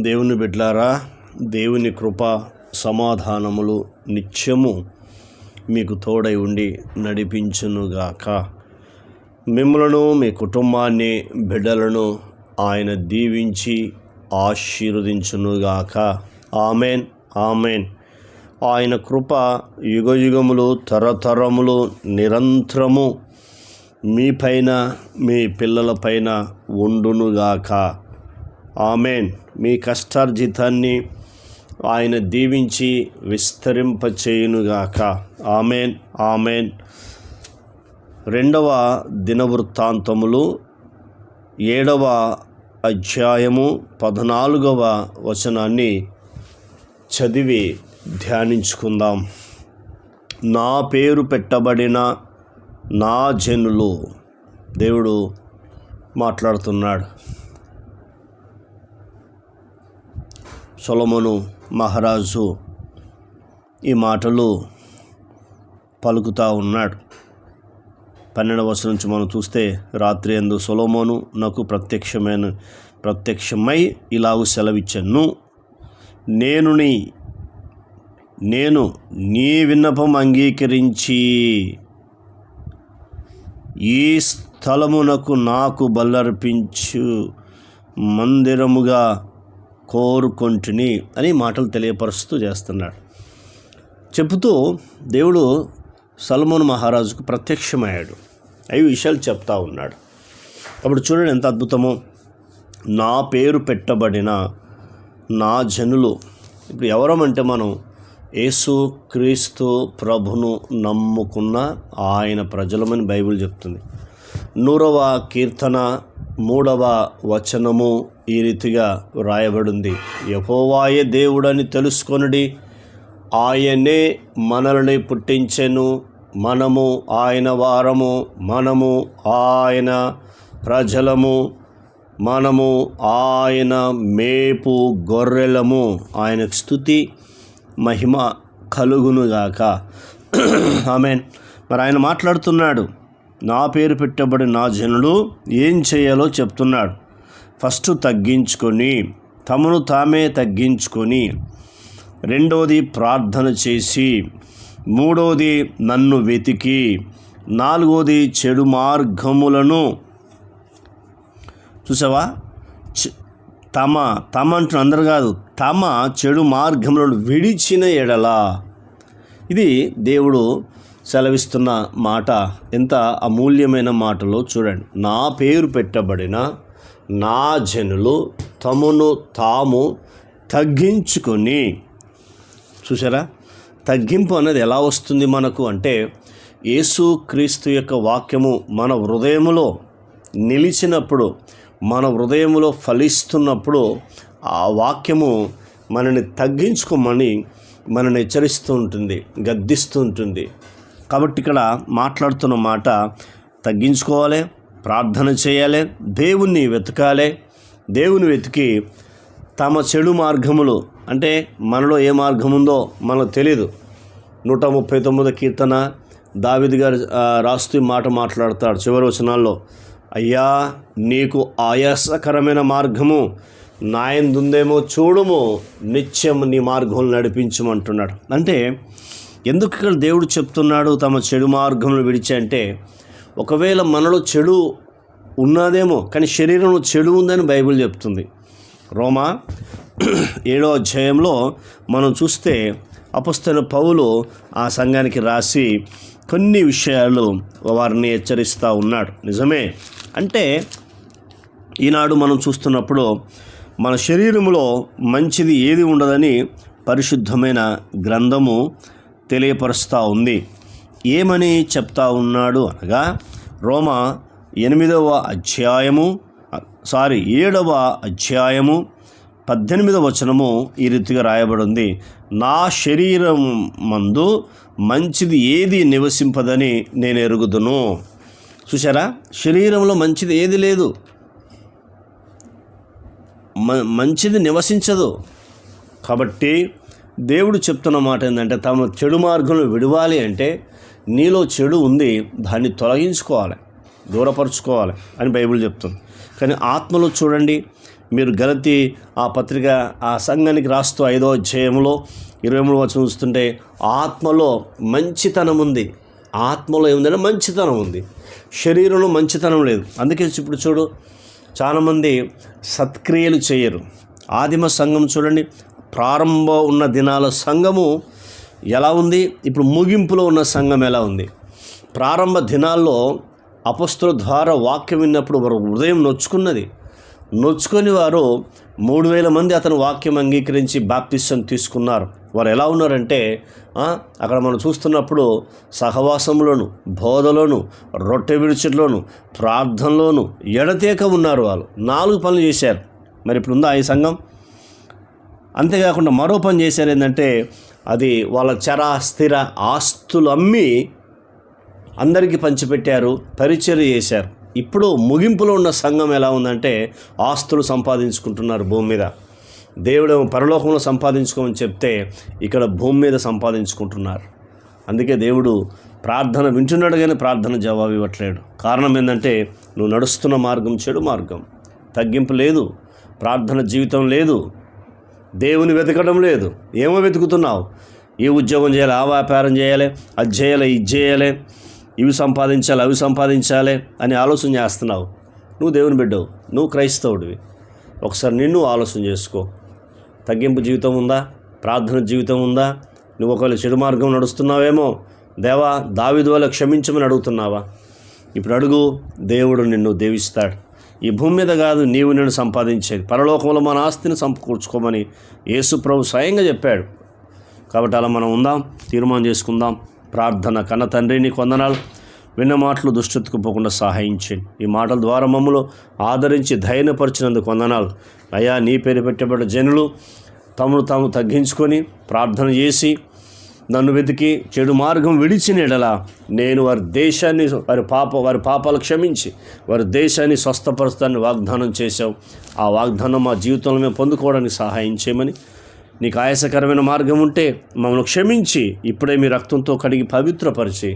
దేవుని బిడ్డలారా, దేవుని కృప సమాధానములు నిత్యము మీకు తోడై ఉండి నడిపించునుగాక. మిమ్మలను మీ కుటుంబాన్ని బిడ్డలను ఆయన దీవించి ఆశీర్వదించునుగాక. Amen, amen. ఆయన కృప యుగయుగములు తరతరములు నిరంతరము మీపైన మీ పిల్లలపైన ఉండునుగాక. ఆమెన్. మీ కష్టార్జితాన్ని ఆయన దీవించి విస్తరింపచేయునుగాక. Amen, amen. 2వ దినవృత్తాంతములు 7వ అధ్యాయము 14వ వచనాన్ని చదివి ధ్యానించుకుందాం. నా పేరు పెట్టబడిన నా జనులు, దేవుడు మాట్లాడుతున్నాడు. సొలొమోను మహారాజు ఈ మాటలు పలుకుతూ ఉన్నాడు. 12వ వచనం నుంచి మనం చూస్తే, రాత్రి యందు సొలొమోను నాకు ప్రత్యక్షమై ఇలాగ సెలవిచ్చాను, నేను నీ విన్నపం అంగీకరించి ఈ స్థలమునకు నాకు బల్లర్పించు మందిరముగా కోరుకొంటిని అని మాటలు తెలియపరుస్తూ చేస్తున్నాడు. చెబుతూ దేవుడు సొలొమోను మహారాజుకు ప్రత్యక్షమయ్యాడు. అవి విషయాలు చెప్తా ఉన్నాడు. అప్పుడు చూడండి ఎంత అద్భుతమో. నా పేరు పెట్టబడిన నా జనులు. ఇప్పుడు ఎవరమంటే మనం యేసు క్రీస్తు ప్రభును నమ్ముకున్న ఆయన ప్రజలమని బైబిల్ చెప్తుంది. 100వ కీర్తన 3వ వచనము ఈ రీతిగా వ్రాయబడింది. యెహోవాయే దేవుడని తెలుసుకొనుడి, ఆయనే మనల్ని పుట్టించెను, మనము ఆయన వారము, మనము ఆయన ప్రజలము, మనము ఆయన మేపు గొర్రెలము. ఆయనకు స్తుతి మహిమ కలుగునుగాక. ఆమేన్. మరి ఆయన మాట్లాడుతున్నాడు. నా పేరు పెట్టబడిన నా జనులు ఏం చేయాలో చెప్తున్నాడు. ఫస్ట్ తగ్గించుకొని, తమను తామే తగ్గించుకొని, 2వది ప్రార్థన చేసి, 3వది నన్ను వెతికి, 4వది చెడు మార్గములను, చూసావా, తమ అంటున్న అందరు కాదు, తమ చెడు మార్గములను విడిచిన ఎడల. ఇది దేవుడు సెలవిస్తున్న మాట. ఎంత అమూల్యమైన మాటలో చూడండి. నా పేరు పెట్టబడిన నా జనులు తమను తాము తగ్గించుకొని. చూసారా, తగ్గింపు అనేది ఎలా వస్తుంది మనకు అంటే, యేసు క్రీస్తు యొక్క వాక్యము మన హృదయములో నిలిచినప్పుడు, మన హృదయములో ఫలిస్తున్నప్పుడు ఆ వాక్యము మనని తగ్గించుకోమని మనని హెచ్చరిస్తూ ఉంటుంది, గద్దిస్తూ ఉంటుంది. కాబట్టి ఇక్కడ మాట్లాడుతున్న మాట తగ్గించుకోవాలి, ప్రార్థన చేయాలి, దేవుణ్ణి వెతకాలి. దేవుని వెతికి తమ చెడు మార్గములు, అంటే మనలో ఏ మార్గం ఉందో మనకు తెలీదు. 139వ కీర్తన దావీదు గారు రాస్తూ మాట మాట్లాడతాడు చివరి వచనాల్లో. అయ్యా, నీకు ఆయాసకరమైన మార్గము నాయందుందేమో చూడుము, నిత్యం నీ మార్గంలో నడిపించమంటున్నాడు. అంటే ఎందుకు ఇక్కడ దేవుడు చెప్తున్నాడు తమ చెడు మార్గములు విడిచి అంటే, ఒకవేళ మనలో చెడు ఉన్నదేమో, కానీ శరీరంలో చెడు ఉందని బైబిల్ చెప్తుంది. రోమా 7వ అధ్యాయంలో మనం చూస్తే అపొస్తలుడైన పౌలు ఆ సంఘానికి రాసి కొన్ని విషయాలు వారిని హెచ్చరిస్తూ ఉన్నాడు. నిజమే. అంటే ఈనాడు మనం చూస్తున్నప్పుడు మన శరీరంలో మంచిది ఏది ఉండదని పరిశుద్ధమైన గ్రంథము తెలియపరుస్తూ ఉంది. ఏమని చెప్తా ఉన్నాడు అనగా, రోమా 7వ అధ్యాయము 18వ వచనము ఈ రీతిగా రాయబడింది. నా శరీరం మందు మంచిది ఏది నివసింపదని నేను ఎరుగుదును. చూసారా, శరీరంలో మంచిది ఏది లేదు, మంచిది నివసించదు. కాబట్టి దేవుడు చెప్తున్న మాట ఏంటంటే, తమ చెడు మార్గంలో విడవాలి అంటే నీలో చెడు ఉంది, దాన్ని తొలగించుకోవాలి, దూరపరుచుకోవాలి అని బైబిల్ చెప్తుంది. కానీ ఆత్మలో చూడండి, మీరు గలతీ ఆ పత్రిక ఆ సంఘానికి రాస్తూ 5వ అధ్యాయంలో 23వ వచనం చూస్తుంటే ఆత్మలో మంచితనం ఉంది. ఆత్మలో ఏముందంటే మంచితనం ఉంది, శరీరంలో మంచితనం లేదు. అందుకే ఇప్పుడు చూడు, చాలామంది సత్క్రియలు చేయరు. ఆదిమ సంఘం చూడండి, ప్రారంభ ఉన్న దినాల సంఘము ఎలా ఉంది, ఇప్పుడు ముగింపులో ఉన్న సంఘం ఎలా ఉంది. ప్రారంభ దినాల్లో అపొస్తలుల ద్వారా వాక్యం విన్నప్పుడు వారు హృదయం నొచ్చుకొని వారు 3000 మంది అతని వాక్యం అంగీకరించి బాప్తిసం తీసుకున్నారు. వారు ఎలా ఉన్నారంటే అక్కడ మనం చూస్తున్నప్పుడు సహవాసంలోను, బోధలోను, రొట్టె విరుచులోను, ప్రార్థనలోను ఎడతేక ఉన్నారు. వాళ్ళు 4 పనులు చేశారు. మరి ఇప్పుడు ఉందా ఈ సంఘం? అంతేకాకుండా మరో పని చేశారు, ఏంటంటే అది వాళ్ళ స్థిర ఆస్తులు అమ్మి అందరికీ పంచిపెట్టారు, పరిచర్య చేశారు. ఇప్పుడు ముగింపులో ఉన్న సంఘం ఎలా ఉందంటే ఆస్తులు సంపాదించుకుంటున్నారు భూమి మీద. దేవుడు పరలోకంలో సంపాదించుకోమని చెప్తే ఇక్కడ భూమి మీద సంపాదించుకుంటున్నారు. అందుకే దేవుడు ప్రార్థన వింటున్నాడు కానీ ప్రార్థన జవాబు ఇవ్వట్లేడు. కారణం ఏంటంటే నువ్వు నడుస్తున్న మార్గం చెడు మార్గం, తగ్గింపు లేదు, ప్రార్థన జీవితం లేదు, దేవుని వెతకడం లేదు. ఏమో వెతుకుతున్నావు? ఈ ఉద్యోగం చేయాలి, ఆ వ్యాపారం చేయాలి, అది చేయాలి, ఇది చేయాలి, ఇవి సంపాదించాలి, అవి సంపాదించాలి అని ఆలోచన చేస్తున్నావు. నువ్వు దేవుని బిడ్డవు, నువ్వు క్రైస్తవుడివి. ఒకసారి నిన్ను ఆలోచన చేసుకో. తగ్గింపు జీవితం ఉందా? ప్రార్థన జీవితం ఉందా? నువ్వు ఒకవేళ చెడు మార్గం నడుస్తున్నావేమో, దేవా దావీదు వల్ల క్షమించమని అడుగుతున్నావా? ఇప్పుడు అడుగు, దేవుడు నిన్ను దీవిస్తాడు. ఈ భూమి మీద కాదు నీవు నిన్ను సంపాదించేది, పరలోకంలో మన ఆస్తిని సమకూర్చుకోమని యేసు ప్రభు స్వయంగా చెప్పాడు. కాబట్టి అలా మనం ఉందాం, తీర్మానం చేసుకుందాం. ప్రార్థన. కన్న తండ్రి, నీకు వందనాలు. విన్న మాటలు దుష్టతకు పోకుండా సహాయం చేయండి. ఈ మాటల ద్వారా మమ్మల్ని ఆదరించి ధైర్యపరిచినందుకు వందనాలు. అయ్యా, నీ పేరు పెట్టబడ్డ జనులు తాము తగ్గించుకొని ప్రార్థన చేసి నన్ను వెతికి చెడు మార్గం విడిచిన ఎడలా నేను వారి దేశాన్ని, వారి పాపాలు క్షమించి వారి దేశాన్ని స్వస్థపరుస్తానని వాగ్దానం చేశావు. ఆ వాగ్దానం మా జీవితంలో మేము పొందుకోవడానికి సహాయం చేయమని, నీకు ఆయాసకరమైన మార్గం ఉంటే మమ్మల్ని క్షమించి ఇప్పుడే మీ రక్తంతో కడిగి పవిత్రపరిచి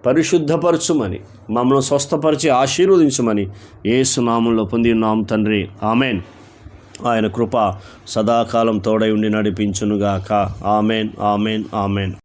పరిశుద్ధపరచుమని, మమ్మల్ని స్వస్థపరిచి ఆశీర్వదించమని యేసు నామంలో పొంది ఉన్నాం తండ్రి. ఆమెన్. ఆయన కృప సదాకాలం తోడై ఉండి నడిపించునుగాక. Amen, amen, amen.